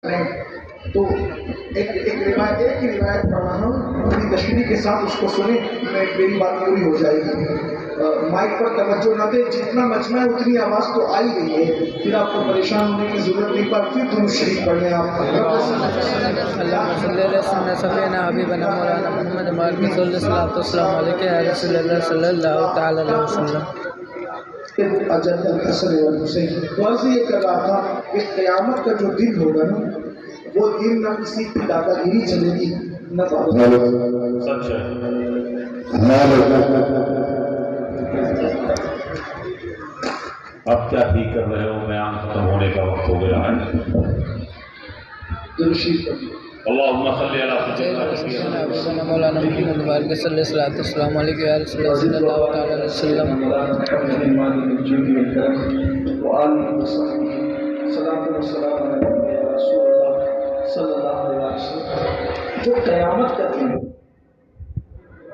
تو ایک ہی روایت پڑھا ہوں، پوری تشریح کے ساتھ اس کو سنیں، میری بات پوری ہو جائے گی۔ مائک پر توجہ نہ دیں، جتنا مجمع ہے اتنی آواز تو آ ہی گئی ہے، پھر آپ کو پریشان ہونے کی ضرورت نہیں، پر پھر درود شریف پڑھیں آپ۔ اللہم صلی علی سیدنا سفینا حبیبنا مولانا محمد مالک صلی اللہ والسلام علیکہ یا رسول اللہ صلی اللہ تعالی علیہ وسلم۔ اجل الحسن والحسین واضح یہ کر رہا تھا کہ قیامت کا جو دن ہوگا نا، وہ دن نہ کسی کی دادا گیری چلے گی نہ سچ ہے۔ اب کیا ٹھیک کر رہے ہو؟ بیان ختم ہونے کا وقت ہو گیا ہے۔ اللہم صلی علی سیدنا حبیبنا مولانا محمد مالک صلی اللہ والسلام علیکہ یا رسول اللہ صلی اللہ تعالی علیہ وسلم۔ جو قیامت کا دن،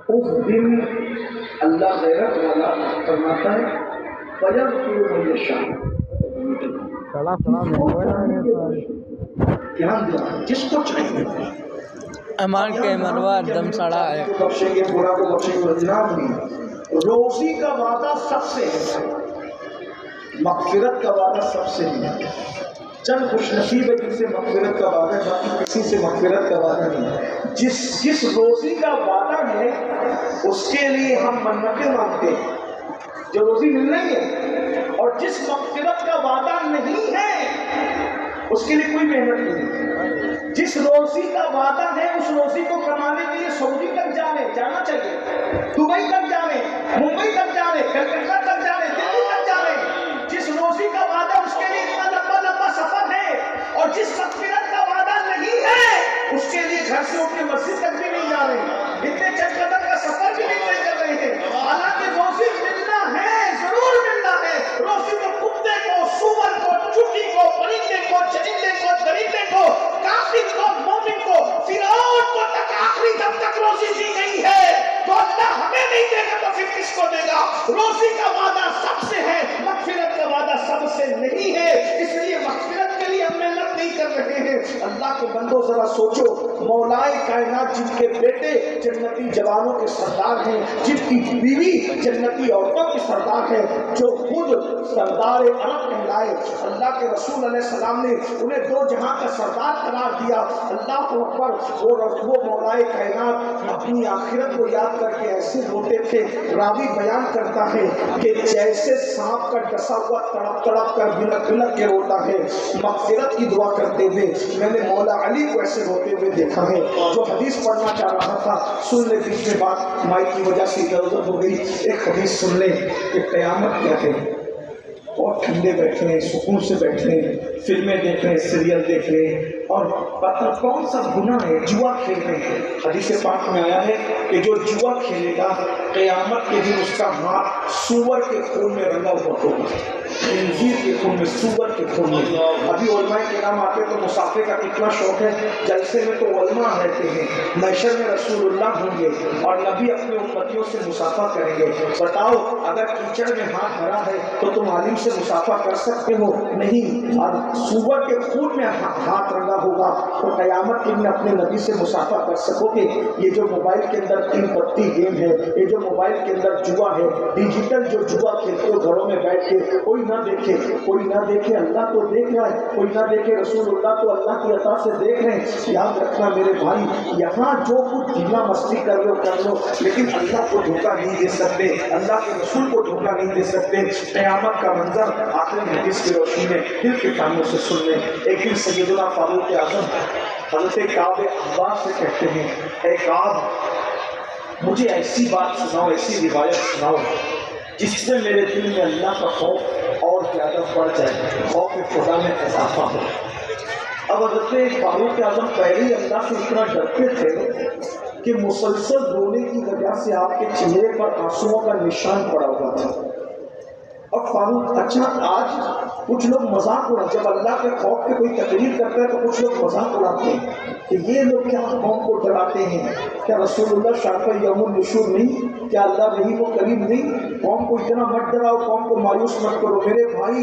اس دن اللہ غیرت والا فرماتا ہے فَيَغْفِرُ مَن يَشَاءُ۔ دھیان دیا، جس کو چاہیے امان کے منوار دم سڑا ہے، بخشیں گے، برا کو بخشیں گے، جناب نہیں۔ روزی کا وعدہ سب سے ہے، مغفرت کا وعدہ سب سے نہیں۔ چند خوش نصیب ہے جن سے مغفرت کا وعدہ ہے، باقی کسی سے مغفرت کا وعدہ نہیں ہے۔ جس روزی کا وعدہ ہے اس کے لیے ہم منتیں مانگتے ہیں جو روزی مل رہی ہے، اور جس مغفرت کا وعدہ نہیں ہے اس کے لیے کوئی محنت نہیں۔ جس روزی کا وعدہ ہے اس روزی کو کمانے کے لیے سعودی تک جانا چاہیے، دبئی تک جانے، ممبئی تک جانے، کلکتہ تک جانے، دلی تک جانے۔ جس روزی کا وعدہ اس کے لیے اتنا لمبا سفر ہے، اور جس مغفرت کا وعدہ نہیں ہے اس کے لیے گھر سے اٹھ کے مسجد تک بھی نہیں جا رہے، اتنے چند قدم کا سفر بھی نہیں کر رہے ہیں۔ حالانکہ روزی ملنا ہے، ضرور ملنا ہے۔ روزی کو کتے کو، سور کو، چٹی کو، پرندے کو، چرندے کو، درندے کو، کافر کو، مومن کو، فرعون کو تک آخری دم تک روزی دی گئی ہے۔ تو اللہ ہمیں نہیں دے گا تو پھر کس کو دے گا؟ روزی کا وعدہ سب سے ہے، مغفرت کا وعدہ سب سے نہیں ہے، اس لیے مغفرت کے لیے ہم محنت نہیں کر رہے ہیں۔ اللہ کے بندو ذرا سوچو، مولائے کائنات جن کے بیٹے جنتی جوانوں کے سردار ہیں، جن کی بیوی جنتی عورتوں کی سردار ہے، جو خود سردار عرب کہلائے، اللہ کے رسول علیہ السلام نے انہیں دو جہاں کا سردار قرار دیا۔ اللہ اکبر، وہ مولائے کائنات اپنی آخرت کو یاد کر کے ایسے روتے تھے۔ راوی بیان کرتا ہے کہ جیسے سانپ کا ڈسا ہوا تڑپ تڑپ کر بلک بلک کے روتا ہے مغفرت کی دعا کرتے ہوئے، میں نے مولا علی کو ایسے روتے ہوئے دیکھا ہے۔ جو حدیث پڑھنا چاہ رہا تھا سن لے، بیچ میں بات مائی کی وجہ سے ادھر ادھر ہو گئی۔ ایک حدیث سن لیں کہ قیامت کیا ہے، اور ٹھنڈے بیٹھے ہیں، سکون سے بیٹھے ہیں، فلمیں دیکھ رہے ہیں، سیریل دیکھ رہے ہیں، اور پتہ کون سا گناہ ہے، جوا کھیل رہے ہیں۔ حدیث پاک میں آیا ہے کہ جو جوا کھیلے گا قیامت کے دن اس کا ہاتھ سور کے خون میں رنگا ہوا ہوگا، خنزیر کے خون میں، سور کے خون میں۔ ابھی علماء کرام آتے تو مسافے کا کتنا شوق ہے، جلسے میں تو علماء رہتے ہیں، محشر میں رسول اللہ ہوں گے اور نبی اپنے امتیوں سے مسافہ کریں گے۔ بتاؤ اگر کیچڑ میں ہاتھ بھرا ہے تو تم عالم سے مسافہ کر سکتے ہو؟ نہیں۔ اور سور کے خون میں ہاتھ رنگا ہوگا تو قیامت کے دن اپنے نبی سے مسافہ کر سکو گے؟ یہ جو موبائل کے اندر 3 پتی گیم ہے، یہ جو موبائل کے اندر جوا ہے، ڈیجیٹل جو جوا کھیلتے ہو گھروں میں بیٹھ کے، کوئی نہ دیکھے، کوئی نہ دیکھے، اللہ تو دیکھ رہا ہے، کوئی نہ دیکھے، رسول اللہ تو اللہ کی عطا سے دیکھ رہے ہیں۔ یاد رکھنا میرے بھائی، یہاں جو کچھ جینا مستی کر لو، لیکن اللہ کو دھوکہ نہیں دے سکتے، اللہ کے رسول کو دھوکہ نہیں دے سکتے۔ قیامت کا منظر آخری حدیث کی روشنی میں دل کے کانوں سے سن لیں۔ ایک دن سیدنا فاروق اعظم حضرت کعب عباس سے کہتے ہیں، اے کعب مجھے ایسی بات سناؤ، ایسی روایت سناؤ جس سے میرے دل میں اللہ کا خوف اور زیادہ بڑھ جائے، خوف خدا میں اضافہ ہو۔ اب حضرت فاروق اعظم پہلے ہی اللہ سے اتنا ڈرتے تھے کہ مسلسل رونے کی وجہ سے آپ کے چہرے پر آنسوؤں کا نشان پڑا ہوا تھا۔ اور فاروق، اچھا آج کچھ لوگ مذاق اڑاتے، جب اللہ کے خوف کی کوئی تقریر کرتا ہے تو کچھ لوگ مذاق اڑاتے ہیں کہ یہ لوگ کیا قوم کو ڈراتے ہیں، کیا رسول اللہ شرف یوم النشور نہیں، کیا اللہ رحیم و کریم نہیں، قوم کو اتنا مت ڈراؤ، قوم کو مایوس مت کرو۔ میرے بھائی